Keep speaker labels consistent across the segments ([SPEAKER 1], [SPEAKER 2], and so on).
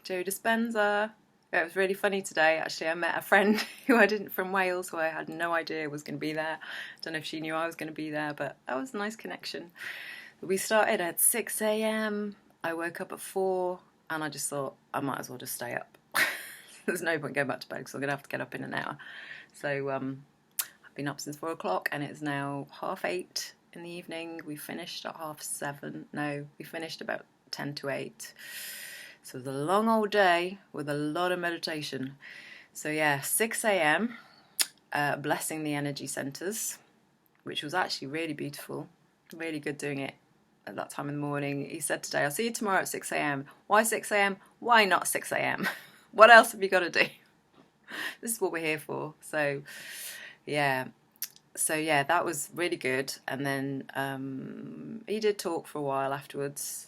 [SPEAKER 1] Joe Dispenza. It was really funny today. Actually, I met a friend from Wales who I had no idea was going to be there. Don't know if she knew I was going to be there, but that was a nice connection. We started at 6 a.m. I woke up at 4 and I just thought I might as well just stay up. There's no point going back to bed because I'm going to have to get up in an hour. So I've been up since 4 o'clock and it's now 8:30 in the evening. We finished at 7:30. No, we finished about 10 to 8. So it was a long old day with a lot of meditation. So yeah, 6 a.m. Blessing the energy centers, which was actually really beautiful. Really good doing it at that time in the morning. He said today, I'll see you tomorrow at 6 a.m. Why 6 a.m.? Why not 6 a.m.? What else have you got to do? This is what we're here for. So yeah, that was really good. And then he did talk for a while afterwards.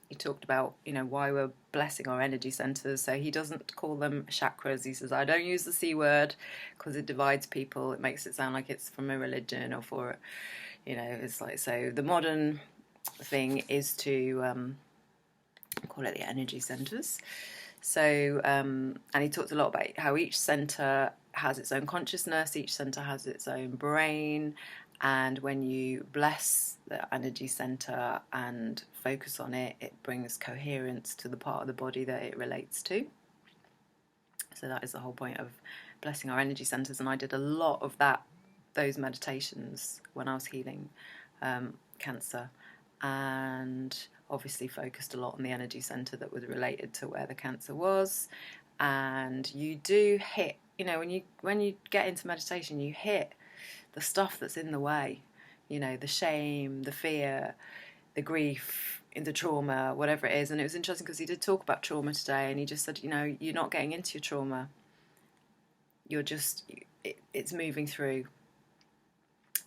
[SPEAKER 1] He talked about, why we're blessing our energy centers. So he doesn't call them chakras. He says, I don't use the C word because it divides people. It makes it sound like it's from a religion or for, it's like, so the modern thing is to call it the energy centers. So, and he talked a lot about how each center has its own consciousness, each center has its own brain, and when you bless the energy center and focus on it, it brings coherence to the part of the body that it relates to. So that is the whole point of blessing our energy centers, and I did a lot of those meditations when I was healing cancer, and obviously focused a lot on the energy center that was related to where the cancer was. And you do hit, when you get into meditation, you hit the stuff that's in the way, the shame, the fear, the grief, the trauma, whatever it is. And it was interesting because he did talk about trauma today, and he just said, you're not getting into your trauma, you're just, it's moving through.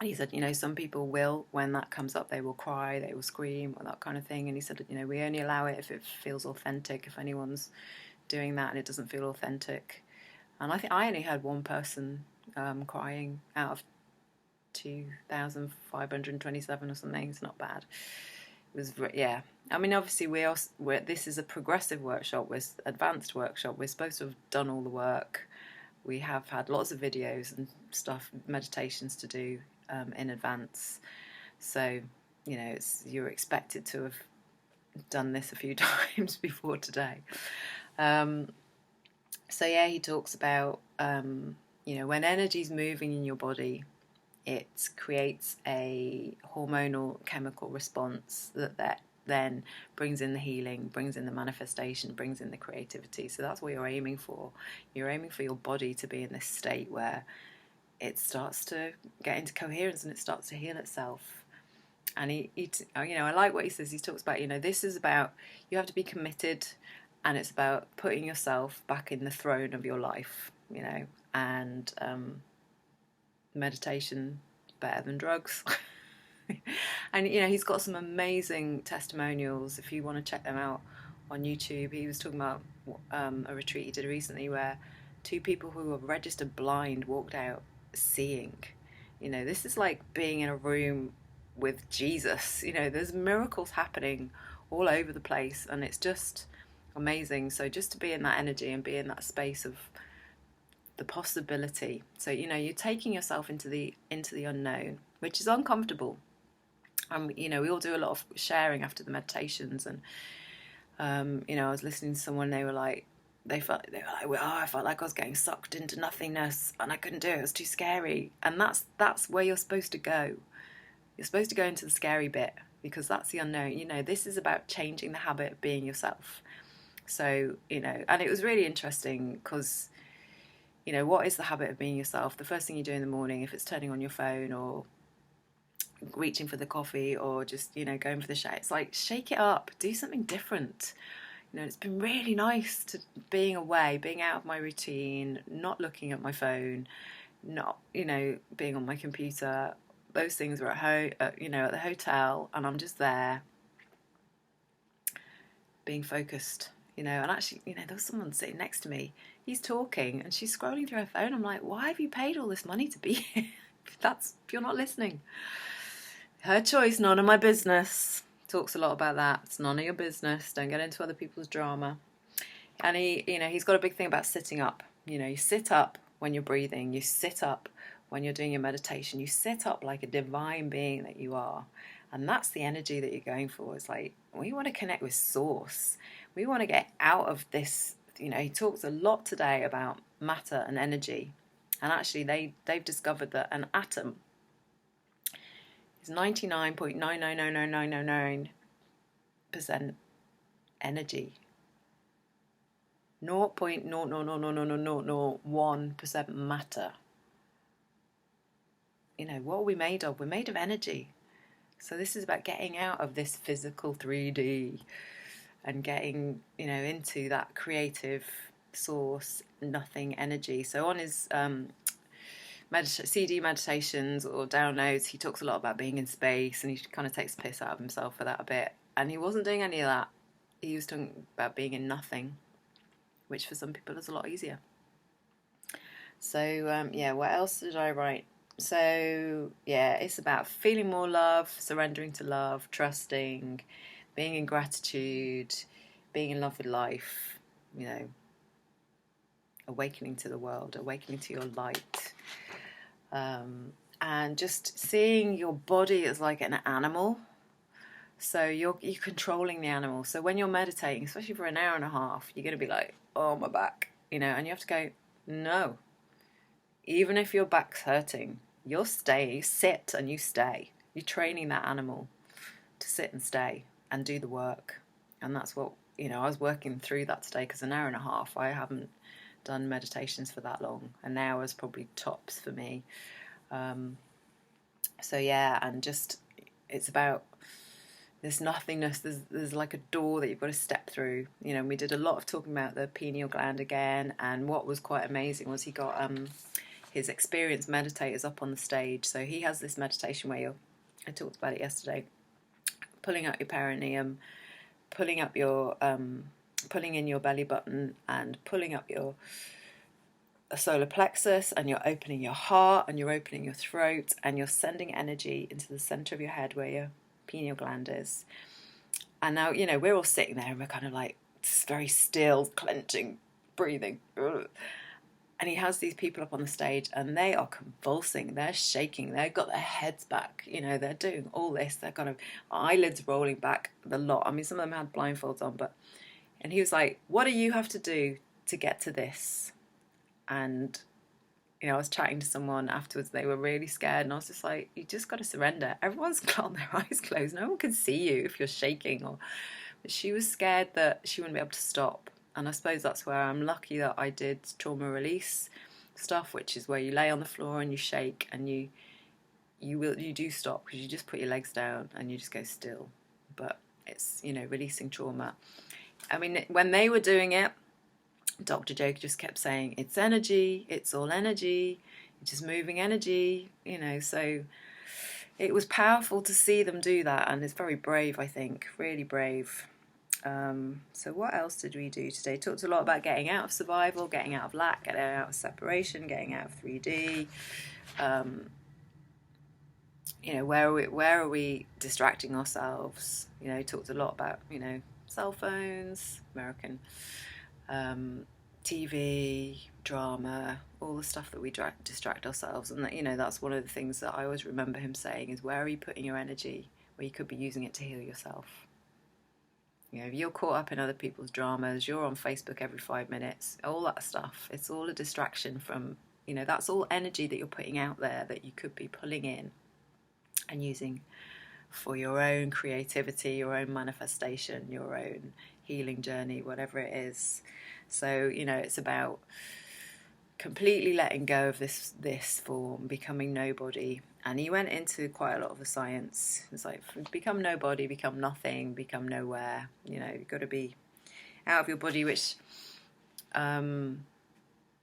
[SPEAKER 1] And he said, some people will, when that comes up, they will cry, they will scream, or that kind of thing. And he said, we only allow it if it feels authentic. If anyone's doing that and it doesn't feel authentic. And I think I only had one person crying out of 2,527 or something. It's not bad. It was, yeah. I mean, obviously this is a progressive workshop, we're advanced workshop. We're supposed to have done all the work. We have had lots of videos and stuff, meditations to do in advance. So, you're expected to have done this a few times before today. So yeah, he talks about, when energy's moving in your body, it creates a hormonal chemical response that then brings in the healing, brings in the manifestation, brings in the creativity. So that's what you're aiming for. You're aiming for your body to be in this state where it starts to get into coherence and it starts to heal itself. And he I like what he says. He talks about, this is about, you have to be committed, and it's about putting yourself back in the throne of your life, and meditation better than drugs. And he's got some amazing testimonials if you want to check them out on YouTube. He was talking about a retreat he did recently where 2 people who were registered blind walked out seeing. This is like being in a room with Jesus. There's miracles happening all over the place, and it's just amazing. So just to be in that energy and be in that space of the possibility. So you're taking yourself into the unknown, which is uncomfortable. We all do a lot of sharing after the meditations, and I was listening to someone. They were like, I felt like I was getting sucked into nothingness, and I couldn't do it. It was too scary. And that's where you're supposed to go. You're supposed to go into the scary bit, because that's the unknown. This is about changing the habit of being yourself. So and it was really interesting because, what is the habit of being yourself? The first thing you do in the morning, if it's turning on your phone or reaching for the coffee or just, going for the shower, it's like, shake it up, do something different. It's been really nice to being away, being out of my routine, not looking at my phone, not, being on my computer. Those things were at home, at the hotel, and I'm just there being focused, and actually, there was someone sitting next to me. He's talking and she's scrolling through her phone. I'm like, why have you paid all this money to be here if you're not listening? Her choice, none of my business. Talks a lot about that. It's none of your business. Don't get into other people's drama. And he's got a big thing about sitting up. You sit up when you're breathing. You sit up when you're doing your meditation. You sit up like a divine being that you are. And that's the energy that you're going for. It's like, we want to connect with source. We want to get out of this. He talks a lot today about matter and energy. And actually, they've discovered that an atom is 99.99999% energy. 0.0000001% matter. What are we made of? We're made of energy. So this is about getting out of this physical 3D and getting, into that creative source, nothing energy. So on his CD meditations or downloads, he talks a lot about being in space, and he kind of takes the piss out of himself for that a bit. And he wasn't doing any of that. He was talking about being in nothing, which for some people is a lot easier. So, what else did I write? So, it's about feeling more love, surrendering to love, trusting, being in gratitude, being in love with life, awakening to the world, awakening to your light, and just seeing your body as like an animal. So you're controlling the animal. So when you're meditating, especially for an hour and a half, you're going to be like, oh, my back, and you have to go, no. Even if your back's hurting, you'll stay, you sit and you stay. You're training that animal to sit and stay and do the work. And that's what, I was working through that today, because an hour and a half, I haven't done meditations for that long. An hour is probably tops for me. And just, it's about this nothingness. There's like a door that you've got to step through. We did a lot of talking about the pineal gland again, and what was quite amazing was he got his experienced meditators up on the stage. So he has this meditation where I talked about it yesterday, pulling out your perineum, pulling up your pulling in your belly button, and pulling up your solar plexus, and you're opening your heart, and you're opening your throat, and you're sending energy into the center of your head where your pineal gland is. And now, we're all sitting there and we're kind of like very still, clenching, breathing. And he has these people up on the stage, and they are convulsing, they're shaking, they've got their heads back, they're doing all this, they're kind of eyelids rolling back a lot. I mean, some of them had blindfolds on, and he was like, what do you have to do to get to this? And, I was chatting to someone afterwards, they were really scared, and I was just like, you just got to surrender. Everyone's got their eyes closed, no one can see you if you're shaking. But she was scared that she wouldn't be able to stop. And I suppose that's where I'm lucky that I did trauma release stuff, which is where you lay on the floor and you shake, and you do stop, because you just put your legs down and you just go still. But it's, releasing trauma. I mean, when they were doing it, Dr. Joe just kept saying, it's energy, it's all energy, it's just moving energy, so it was powerful to see them do that, and it's very brave, I think, really brave. So what else did we do today? Talked a lot about getting out of survival, getting out of lack, getting out of separation, getting out of 3D. Where are we distracting ourselves? Talked a lot about, cell phones, American TV, drama, all the stuff that we distract ourselves. And that's one of the things that I always remember him saying is, where are you putting your energy where you could be using it to heal yourself? If you're caught up in other people's dramas, you're on Facebook every 5 minutes, all that stuff, it's all a distraction from, that's all energy that you're putting out there that you could be pulling in and using for your own creativity, your own manifestation, your own healing journey, whatever it is. So, it's about completely letting go of this form, becoming nobody. And he went into quite a lot of the science. It's like, become nobody, become nothing, become nowhere. You've got to be out of your body, which I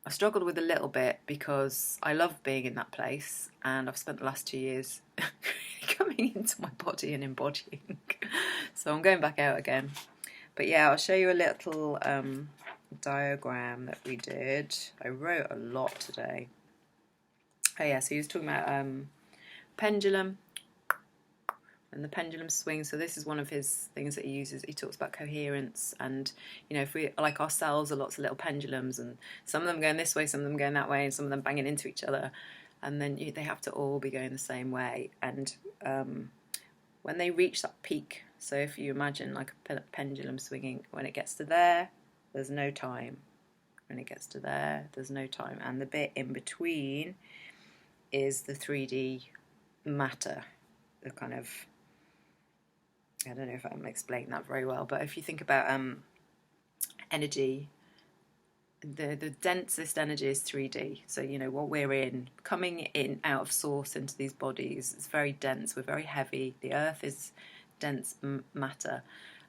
[SPEAKER 1] struggled with a little bit, because I love being in that place, and I've spent the last 2 years coming into my body and embodying. So I'm going back out again. But yeah, I'll show you a little diagram that we did. I wrote a lot today. Oh yeah, so he was talking about pendulum, and the pendulum swings. So this is one of his things that he uses. He talks about coherence, and if we, like ourselves, are lots of little pendulums, and some of them going this way, some of them going that way, and some of them banging into each other, and then they have to all be going the same way. And when they reach that peak, so if you imagine like a pendulum swinging, when it gets to there, there's no time. When it gets to there, there's no time, and the bit in between is the 3D matter, the kind of, I don't know if I'm explaining that very well, but if you think about energy, the densest energy is 3D. So what we're in, coming in out of source into these bodies, it's very dense. We're very heavy. The earth is dense matter,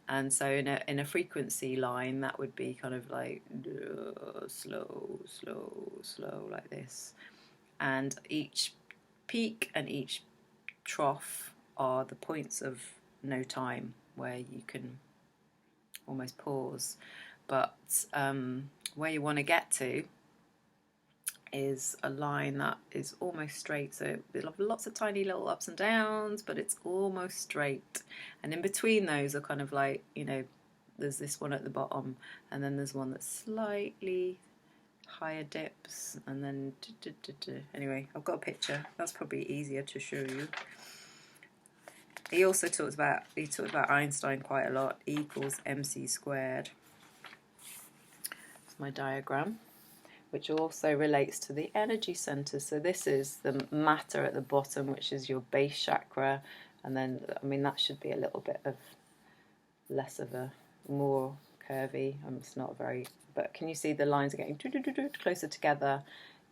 [SPEAKER 1] and so in a frequency line, that would be kind of like slow, slow, slow, like this. And each peak and each trough are the points of no time where you can almost pause. But where you want to get to is a line that is almost straight. So there'll have lots of tiny little ups and downs, but it's almost straight. And in between those are kind of like, there's this one at the bottom, and then there's one that's slightly higher dips, and then anyway, I've got a picture. That's probably easier to show you. He also talks about Einstein quite a lot. E equals mc squared. It's my diagram, which also relates to the energy centers. So this is the matter at the bottom, which is your base chakra, and then that should be a little bit of less of a more curvy. It's not very, but can you see the lines are getting closer together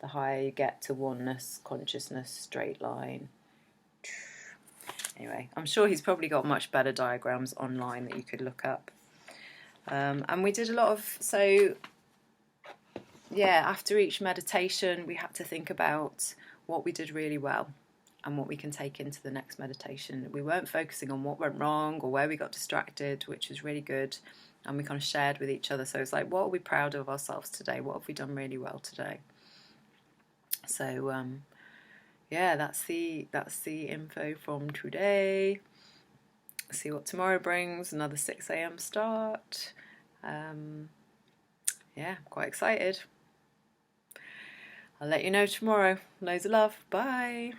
[SPEAKER 1] the higher you get to oneness, consciousness, straight line. Anyway, I'm sure he's probably got much better diagrams online that you could look up. And we did a lot of, after each meditation we had to think about what we did really well and what we can take into the next meditation. We weren't focusing on what went wrong or where we got distracted, which was really good, and we kind of shared with each other. So it's like, what are we proud of ourselves today? What have we done really well today? So that's the info from today. See what tomorrow brings. Another 6 a.m. start. Quite excited. I'll let you know tomorrow. Loads of love. Bye.